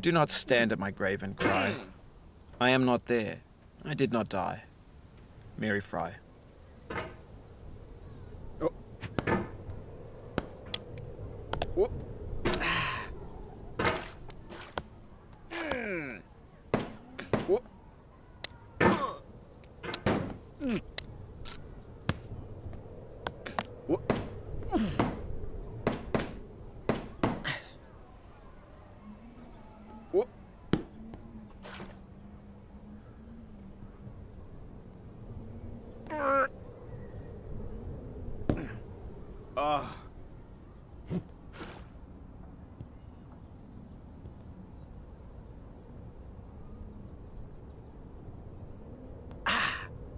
Do not stand at my grave and cry. I am not there. I did not die. Mary Fry.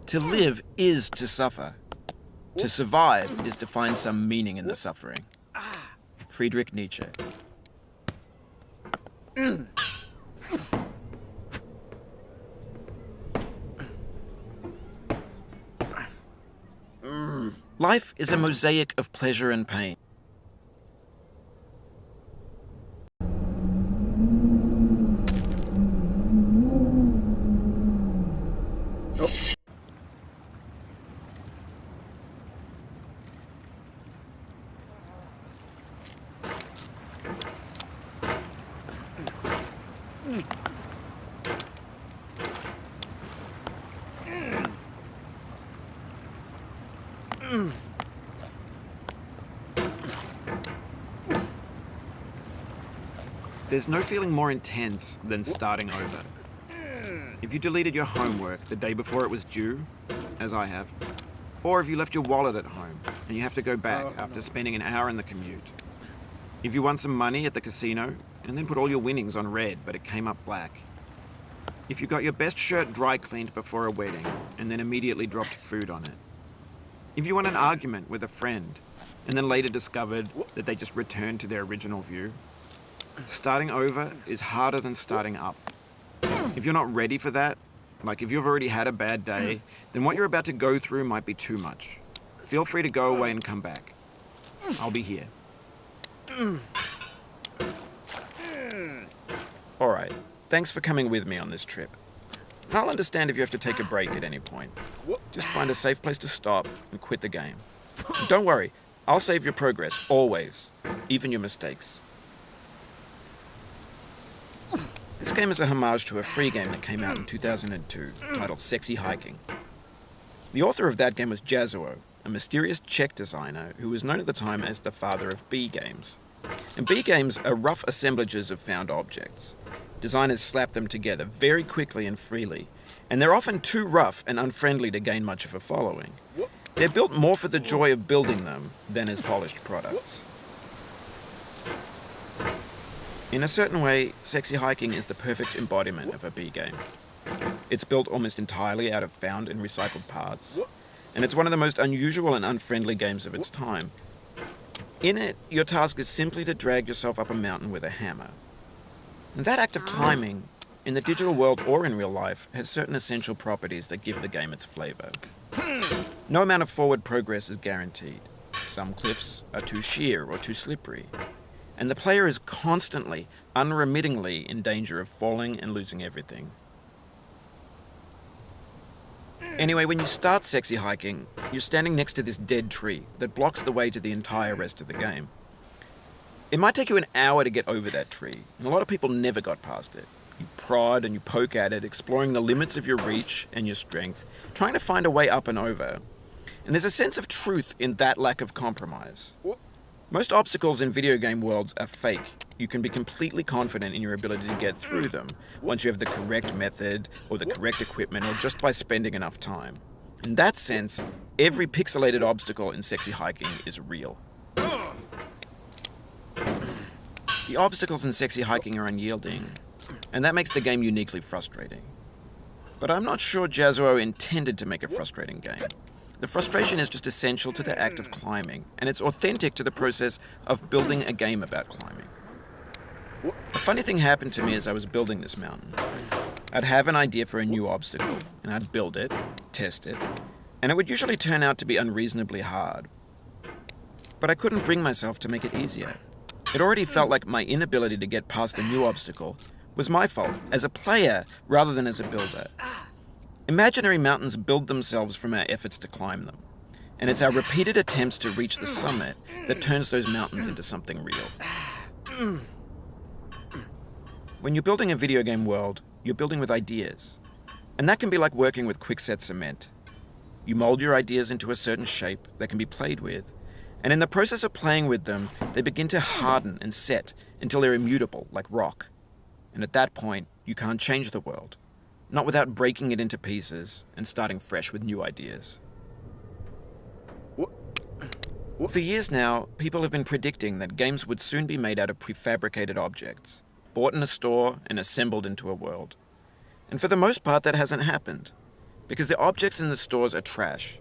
To live is to suffer. To survive is to find some meaning in the suffering. Friedrich Nietzsche. Life is a mosaic of pleasure and pain. There's no feeling more intense than starting over. If you deleted your homework the day before it was due, as I have, or if you left your wallet at home and you have to go back after spending an hour in the commute. If you won some money at the casino and then put all your winnings on red but it came up black. If you got your best shirt dry cleaned before a wedding and then immediately dropped food on it. If you won an argument with a friend and then later discovered that they just returned to their original view. Starting over is harder than starting up. If you're not ready for that, like if you've already had a bad day, then what you're about to go through might be too much. Feel free to go away and come back. I'll be here. Alright, thanks for coming with me on this trip. I'll understand if you have to take a break at any point. Just find a safe place to stop and quit the game. And don't worry, I'll save your progress, always, even your mistakes. This game is a homage to a free game that came out in 2002, titled Sexy Hiking. The author of that game was Jazuo, a mysterious Czech designer who was known at the time as the father of B games. And B games are rough assemblages of found objects. Designers slap them together very quickly and freely, and they're often too rough and unfriendly to gain much of a following. They're built more for the joy of building them than as polished products. In a certain way, Sexy Hiking is the perfect embodiment of a B game. It's built almost entirely out of found and recycled parts, and it's one of the most unusual and unfriendly games of its time. In it, your task is simply to drag yourself up a mountain with a hammer. And that act of climbing, in the digital world or in real life, has certain essential properties that give the game its flavor. No amount of forward progress is guaranteed. Some cliffs are too sheer or too slippery. And the player is constantly, unremittingly in danger of falling and losing everything. Anyway, when you start Sexy Hiking, you're standing next to this dead tree that blocks the way to the entire rest of the game. It might take you an hour to get over that tree, and a lot of people never got past it. You prod and you poke at it, exploring the limits of your reach and your strength, trying to find a way up and over. And there's a sense of truth in that lack of compromise. Most obstacles in video game worlds are fake. You can be completely confident in your ability to get through them once you have the correct method or the correct equipment or just by spending enough time. In that sense, every pixelated obstacle in Sexy Hiking is real. The obstacles in Sexy Hiking are unyielding, and that makes the game uniquely frustrating. But I'm not sure Jazzuo intended to make a frustrating game. The frustration is just essential to the act of climbing, and it's authentic to the process of building a game about climbing. A funny thing happened to me as I was building this mountain. I'd have an idea for a new obstacle, and I'd build it, test it, and it would usually turn out to be unreasonably hard. But I couldn't bring myself to make it easier. It already felt like my inability to get past the new obstacle was my fault as a player rather than as a builder. Imaginary mountains build themselves from our efforts to climb them, and it's our repeated attempts to reach the summit that turns those mountains into something real. When you're building a video game world, you're building with ideas, and that can be like working with quickset cement. You mold your ideas into a certain shape that can be played with, and in the process of playing with them, they begin to harden and set until they're immutable, like rock. And at that point, you can't change the world, not without breaking it into pieces and starting fresh with new ideas. For years now, people have been predicting that games would soon be made out of prefabricated objects, bought in a store and assembled into a world. And for the most part, that hasn't happened, because the objects in the stores are trash.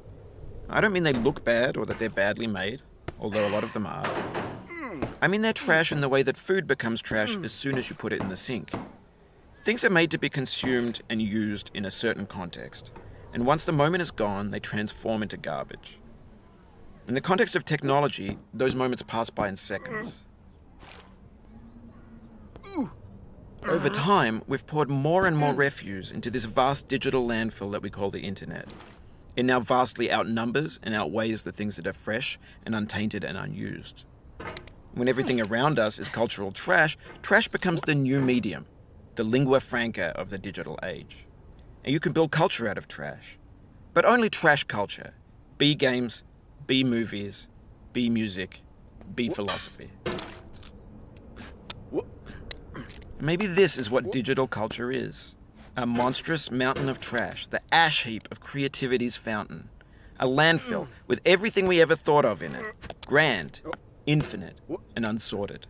I don't mean they look bad or that they're badly made, although a lot of them are. I mean they're trash in the way that food becomes trash as soon as you put it in the sink. Things are made to be consumed and used in a certain context, and once the moment is gone, they transform into garbage. In the context of technology, those moments pass by in seconds. Over time, we've poured more and more refuse into this vast digital landfill that we call the internet. It now vastly outnumbers and outweighs the things that are fresh and untainted and unused. When everything around us is cultural trash, trash becomes the new medium, the lingua franca of the digital age. And you can build culture out of trash. But only trash culture. B games, B movies, B music, B philosophy. Maybe this is what digital culture is. A monstrous mountain of trash, the ash heap of creativity's fountain. A landfill with everything we ever thought of in it. Grand, infinite, and unsorted.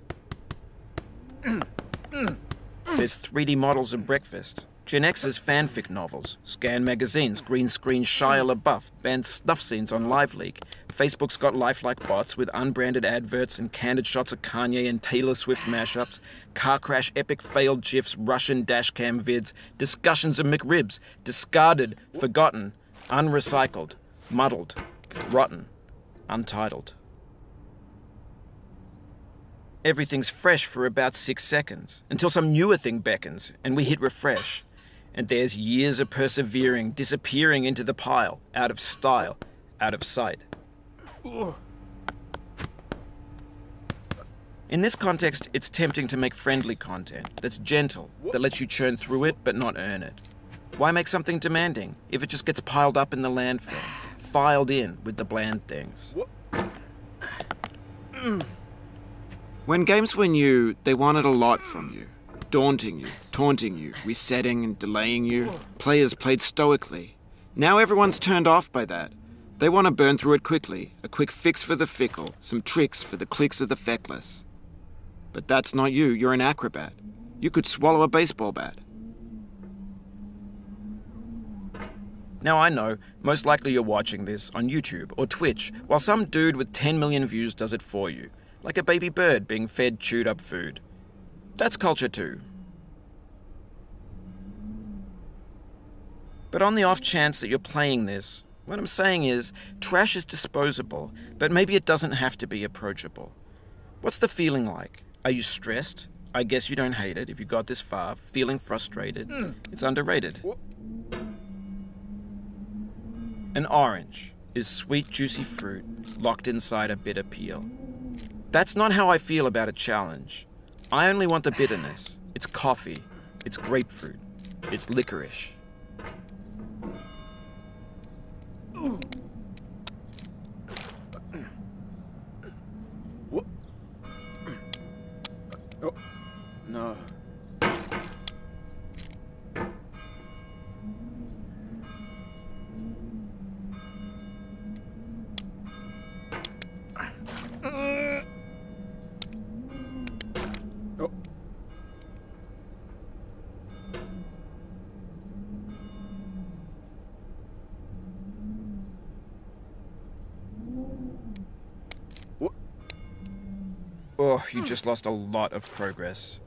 There's 3D models of breakfast, Gen X's fanfic novels, Scan magazines, green screen Shia LaBeouf, banned snuff scenes on LiveLeak. Facebook's got lifelike bots with unbranded adverts and candid shots of Kanye and Taylor Swift mashups, car crash epic failed GIFs, Russian dashcam vids, discussions of McRibs, discarded, forgotten, unrecycled, muddled, rotten, untitled. Everything's fresh for about 6 seconds, until some newer thing beckons, and we hit refresh. And there's years of persevering, disappearing into the pile, out of style, out of sight. In this context, it's tempting to make friendly content that's gentle, that lets you churn through it but not earn it. Why make something demanding if it just gets piled up in the landfill, filed in with the bland things? When games were new, they wanted a lot from you. Daunting you, taunting you, resetting and delaying you. Players played stoically. Now everyone's turned off by that. They want to burn through it quickly, a quick fix for the fickle, some tricks for the clicks of the feckless. But that's not you, you're an acrobat. You could swallow a baseball bat. Now I know, most likely you're watching this on YouTube or Twitch, while some dude with 10 million views does it for you, like a baby bird being fed chewed up food. That's culture too. But on the off chance that you're playing this, what I'm saying is, trash is disposable, but maybe it doesn't have to be approachable. What's the feeling like? Are you stressed? I guess you don't hate it if you got this far, feeling frustrated. It's underrated. An orange is sweet, juicy fruit locked inside a bitter peel. That's not how I feel about a challenge. I only want the bitterness. It's coffee. It's grapefruit. It's licorice. Oh, you just lost a lot of progress.